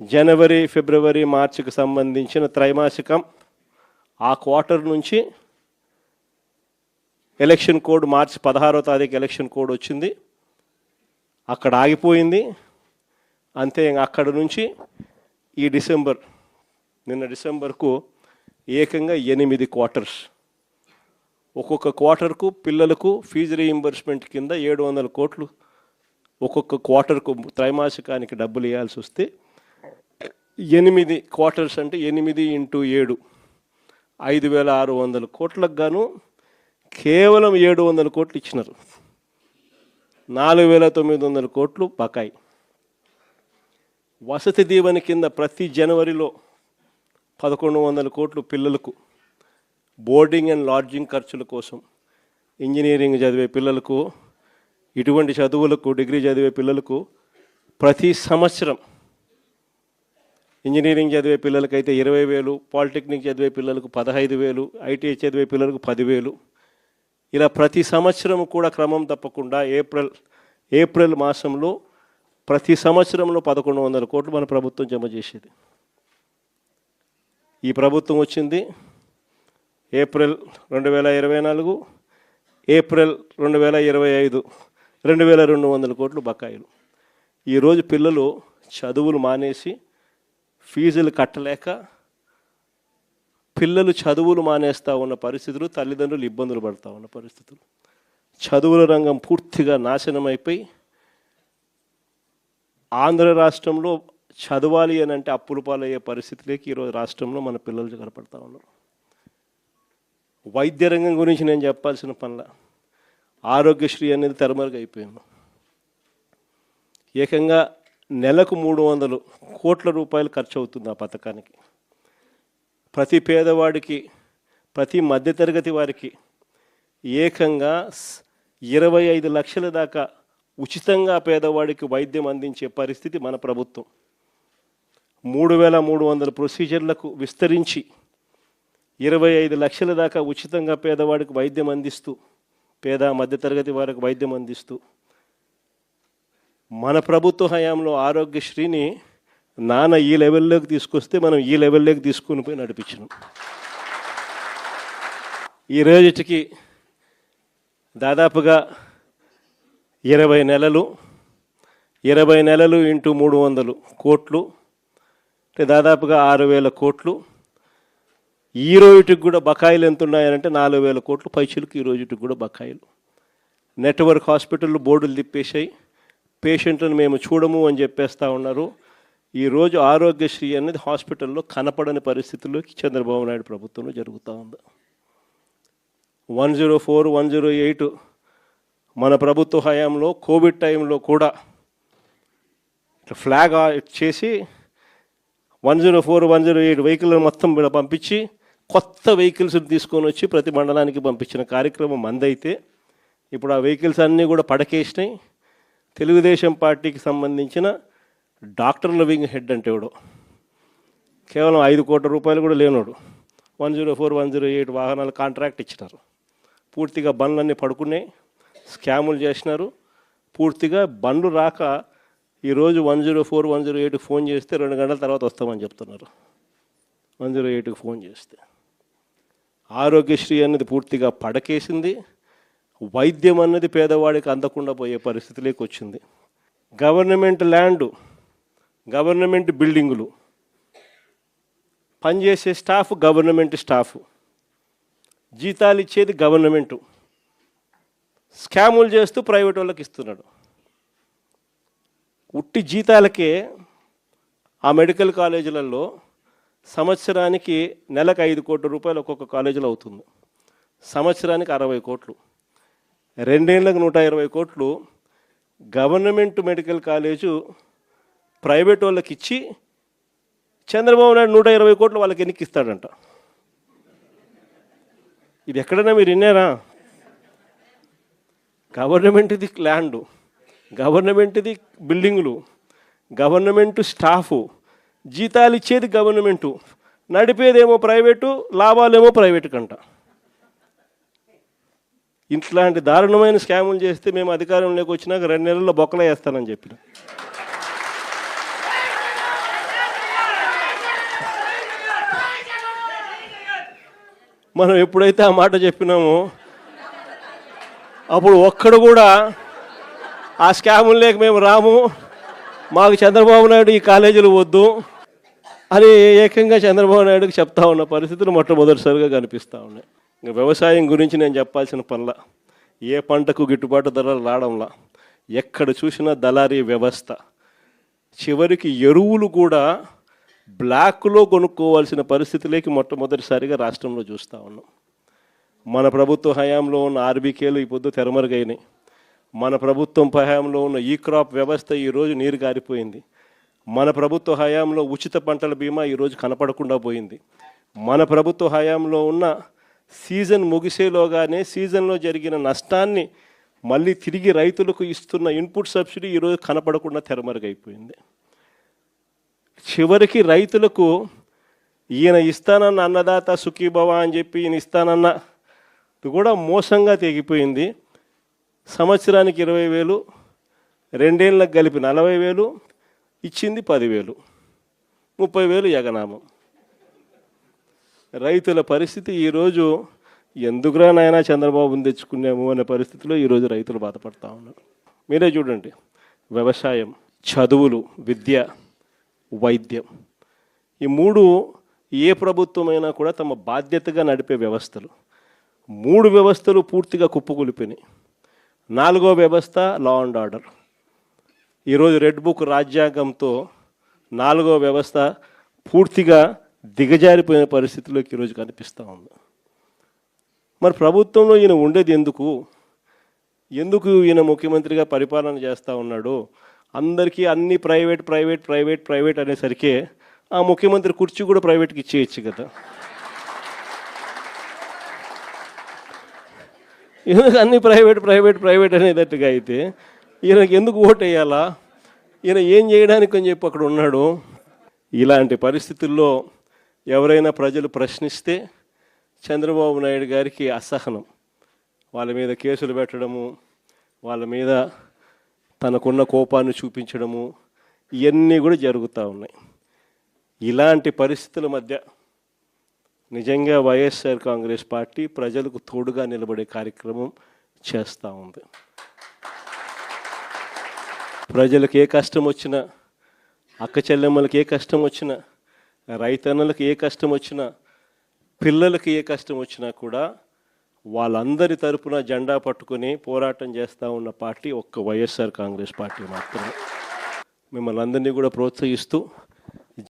జనవరి, ఫిబ్రవరి, మార్చికి సంబంధించిన త్రైమాసికం ఆ క్వార్టర్ నుంచి ఎలక్షన్ కోడ్ మార్చి 16వ తారీఖు ఎలక్షన్ కోడ్ వచ్చింది, అక్కడ ఆగిపోయింది. అంతే. అక్కడ నుంచి ఈ డిసెంబర్, నిన్న డిసెంబర్కు ఏకంగా 8 క్వార్టర్స్. ఒక్కొక్క క్వార్టర్కు పిల్లలకు ఫీజు రీయింబర్స్మెంట్ కింద 700 కోట్లు ఒక్కొక్క క్వార్టర్కు త్రైమాసికానికి డబ్బులు ఇవ్వాల్సి వస్తే 8 క్వార్టర్స్ అంటే 8 × 7 5,600 కోట్లకు గాను కేవలం 700 కోట్లు ఇచ్చినారు. 4,900 కోట్లు బకాయి. వసతి దీవెన కింద ప్రతి జనవరిలో 1,100 కోట్లు పిల్లలకు బోర్డింగ్ అండ్ లాడ్జింగ్ ఖర్చుల కోసం, ఇంజనీరింగ్ చదివే పిల్లలకు, ఇటువంటి చదువులకు, డిగ్రీ చదివే పిల్లలకు ప్రతి సంవత్సరం, ఇంజనీరింగ్ చదివే పిల్లలకైతే 20,000, పాలిటెక్నిక్ చదివే పిల్లలకు 15,000, ఐటీఐ చదివే పిల్లలకు 10,000, ఇలా ప్రతి సంవత్సరం కూడా క్రమం తప్పకుండా ఏప్రిల్ మాసంలో ప్రతి సంవత్సరంలో 1,100 కోట్లు మన ప్రభుత్వం జమ చేసేది. ఈ ప్రభుత్వం వచ్చింది ఏప్రిల్ 2024, ఏప్రిల్ 2025 2,200 కోట్లు బకాయిలు. ఈరోజు పిల్లలు చదువులు మానేసి, ఫీజులు కట్టలేక పిల్లలు చదువులు మానేస్తూ ఉన్న పరిస్థితులు, తల్లిదండ్రులు ఇబ్బందులు పడుతూ ఉన్న పరిస్థితులు. చదువుల రంగం పూర్తిగా నాశనం అయిపోయి ఆంధ్ర రాష్ట్రంలో చదవాలి అని అంటే అప్పుల పాలయ్యే పరిస్థితులకి ఈరోజు రాష్ట్రంలో మన పిల్లలు కనపడతా ఉన్నారు. వైద్య రంగం గురించి నేను చెప్పాల్సిన పనుల, ఆరోగ్యశ్రీ అనేది తెరమరుగైపోయింది. ఏకంగా నెలకు 300 కోట్ల రూపాయలు ఖర్చు అవుతుంది ఆ పథకానికి. ప్రతి పేదవాడికి, ప్రతి మధ్యతరగతి వారికి ఏకంగా 25 లక్షల దాకా ఉచితంగా పేదవాడికి వైద్యం అందించే పరిస్థితి మన ప్రభుత్వం. 3,300 ప్రొసీజర్లకు విస్తరించి 25 లక్షల దాకా ఉచితంగా పేదవాడికి వైద్యం అందిస్తూ, పేద మధ్యతరగతి వారికి వైద్యం అందిస్తూ మన ప్రభుత్వ హయాంలో ఆరోగ్యశ్రీని నాన్న ఈ లెవెల్లోకి తీసుకొస్తే మనం ఈ లెవెల్లోకి తీసుకుని పోయి నడిపించినాం. ఈ రోజుకి దాదాపుగా 20 నెలలు × 300 కోట్లు అంటే దాదాపుగా 6,000 కోట్లు. ఈ రోజుకి కూడా బకాయిలు ఎంత ఉన్నాయంటే 4,000 కోట్లు పైచులకు ఈ రోజుకి కూడా బకాయిలు. నెట్వర్క్ హాస్పిటళ్ళు బోర్డులు తిప్పేశాయి, పేషెంట్లను మేము చూడము అని చెప్పేస్తూ ఉన్నారు. ఈరోజు ఆరోగ్యశ్రీ అనేది హాస్పిటల్లో కనపడని పరిస్థితుల్లోకి చంద్రబాబు నాయుడు ప్రభుత్వంలో జరుగుతూ ఉంది. 104, 108 మన ప్రభుత్వ హయాంలో కోవిడ్ టైంలో కూడా ఫ్లాగ్ చేసి 104, 108 వెహికల్ మొత్తం పంపించి కొత్త వెహికల్స్ తీసుకొని వచ్చి ప్రతి మండలానికి పంపించిన కార్యక్రమం మందైతే ఇప్పుడు ఆ వెహికల్స్ అన్నీ కూడా పడకేసినాయి. తెలుగుదేశం పార్టీకి సంబంధించిన డాక్టర్ లివింగ్ హెడ్ అంటే ఎవడో కేవలం 5 కోట్ల రూపాయలు కూడా లేనోడు 104, 108 వాహనాలు కాంట్రాక్ట్ ఇచ్చినారు. పూర్తిగా బండ్లన్నీ పడుకున్నాయి, స్కాములు చేసినారు. పూర్తిగా బండ్లు రాక ఈరోజు 104, 108కి ఫోన్ చేస్తే 2 గంటల తర్వాత వస్తామని చెప్తున్నారు. 108కి ఫోన్ చేస్తే ఆరోగ్యశ్రీ అనేది పూర్తిగా పడకేసింది. వైద్యం అన్నది పేదవాడికి అందకుండా పోయే పరిస్థితిలోకి వచ్చింది. గవర్నమెంట్ ల్యాండ్, గవర్నమెంట్ బిల్డింగులు, పనిచేసే స్టాఫ్ గవర్నమెంట్ స్టాఫ్, జీతాలు ఇచ్చేది గవర్నమెంటు, స్కాములు చేస్తూ ప్రైవేట్ వాళ్ళకి ఇస్తున్నాడు. ఉట్టి జీతాలకే ఆ మెడికల్ కాలేజీలలో సంవత్సరానికి నెలకు 5 కోట్ల రూపాయలు ఒక్కొక్క కాలేజీలో అవుతుంది. సంవత్సరానికి 60 కోట్లు, 2 ఏళ్ళకు 120 కోట్లు గవర్నమెంట్ మెడికల్ కాలేజు ప్రైవేట్ వాళ్ళకి ఇచ్చి చంద్రబాబు నాయుడు 120 కోట్లు వాళ్ళకి ఎన్నికి ఇస్తాడంట. ఇది ఎక్కడైనా మీరు విన్నారా? గవర్నమెంట్ది ల్యాండు, గవర్నమెంట్ది బిల్డింగులు, గవర్నమెంట్ స్టాఫు, జీతాలు ఇచ్చేది గవర్నమెంటు, నడిపేదేమో ప్రైవేటు, లాభాలేమో ప్రైవేటు కంట. ఇట్లాంటి దారుణమైన స్కాములు చేస్తే మేము అధికారంలోకి వచ్చినాక 2 నెలల్లో బొక్కలు వేస్తానని చెప్పిన. మనం ఎప్పుడైతే ఆ మాట చెప్పినామో అప్పుడు ఒక్కడు కూడా ఆ స్కాములు లేక మేము రాము, మాకు చంద్రబాబు నాయుడు ఈ కాలేజీలు వద్దు అని ఏకంగా చంద్రబాబు నాయుడుకి చెప్తా ఉన్న పరిస్థితులు మొట్టమొదటిసారిగా కనిపిస్తూ ఉన్నాయి. ఇంకా వ్యవసాయం గురించి నేను చెప్పాల్సిన పనుల, ఏ పంటకు గిట్టుబాటు ధరలు రావడంలా, ఎక్కడ చూసినా దళారీ వ్యవస్థ, చివరికి ఎరువులు కూడా బ్లాక్లో కొనుక్కోవాల్సిన పరిస్థితిలోకి మొట్టమొదటిసారిగా రాష్ట్రంలో చూస్తూ ఉన్నాం. మన ప్రభుత్వ హయాంలో ఉన్న ఆర్బీకేలు ఈ పొద్దు తెరమరుగైనాయి. మన ప్రభుత్వం హయాంలో ఉన్న ఈ క్రాప్ వ్యవస్థ ఈరోజు నీరు గారిపోయింది. మన ప్రభుత్వ హయాంలో ఉచిత పంటల బీమా ఈరోజు కనపడకుండా పోయింది. మన ప్రభుత్వ హయాంలో ఉన్న సీజన్ ముగిసేలోగానే సీజన్లో జరిగిన నష్టాన్ని మళ్ళీ తిరిగి రైతులకు ఇస్తున్న ఇన్పుట్ సబ్సిడీ ఈరోజు కనపడకుండా తెరమరుగైపోయింది. చివరికి రైతులకు ఈయన ఇస్తానన్న అన్నదాత సుఖీభవ అని చెప్పి ఈయన ఇస్తానన్న కూడా మోసంగా తెగిపోయింది. సంవత్సరానికి 20,000, 2 ఏళ్ళకి కలిపి 40,000, ఇచ్చింది 10,000, 30,000 ఎగనామం. రైతుల పరిస్థితి ఈరోజు ఎందుకురా నాయనా చంద్రబాబుని తెచ్చుకున్నాము అనే పరిస్థితిలో ఈరోజు రైతులు బాధపడతా ఉన్నారు. మీరే చూడండి, వ్యవసాయం, చదువులు, విద్య, వైద్యం, ఈ 3 ఏ ప్రభుత్వమైనా కూడా తమ బాధ్యతగా నడిపే వ్యవస్థలు. 3 వ్యవస్థలు పూర్తిగా కుప్పకూలిపోయినాయి. 4వ వ్యవస్థ లా అండ్ ఆర్డర్. ఈరోజు రెడ్ బుక్ రాజ్యాంగంతో 4వ వ్యవస్థ పూర్తిగా దిగజారిపోయిన పరిస్థితిలోకి ఈరోజు కనిపిస్తూ ఉంది. మరి ప్రభుత్వంలో ఈయన ఉండేది ఎందుకు ఈయన ముఖ్యమంత్రిగా పరిపాలన చేస్తూ ఉన్నాడు? అందరికీ అన్ని ప్రైవేట్ ప్రైవేట్ ప్రైవేట్ ప్రైవేట్ అనేసరికి ఆ ముఖ్యమంత్రి కుర్చీ కూడా ప్రైవేట్కి ఇచ్చేయచ్చు కదా. ఎందుకు అన్ని ప్రైవేట్ ప్రైవేట్ ప్రైవేట్ అనేటట్టుగా అయితే ఈయనకి ఎందుకు ఓటు వేయాలా? ఈయన ఏం చేయడానికి అని చెప్పి అక్కడ ఉన్నాడు. ఇలాంటి పరిస్థితుల్లో ఎవరైనా ప్రజలు ప్రశ్నిస్తే చంద్రబాబు నాయుడు గారికి అసహనం, వాళ్ళ మీద కేసులు పెట్టడము, వాళ్ళ మీద తనకున్న కోపాన్ని చూపించడము, ఇవన్నీ కూడా జరుగుతూ ఉన్నాయి. ఇలాంటి పరిస్థితుల మధ్య నిజంగా వైఎస్ఆర్ కాంగ్రెస్ పార్టీ ప్రజలకు తోడుగా నిలబడే కార్యక్రమం చేస్తూ ఉంది. ప్రజలకు ఏ కష్టం వచ్చినా, అక్క చెల్లెమ్మలకు ఏ కష్టం వచ్చినా, రైతన్నలకు ఏ కష్టం వచ్చినా, పిల్లలకి ఏ కష్టం వచ్చినా కూడా వాళ్ళందరి తరపున జెండా పట్టుకొని పోరాటం చేస్తూ ఉన్న పార్టీ ఒక్క వైఎస్ఆర్ కాంగ్రెస్ పార్టీ మాత్రమే. మిమ్మల్ని అందరినీ కూడా ప్రోత్సహిస్తూ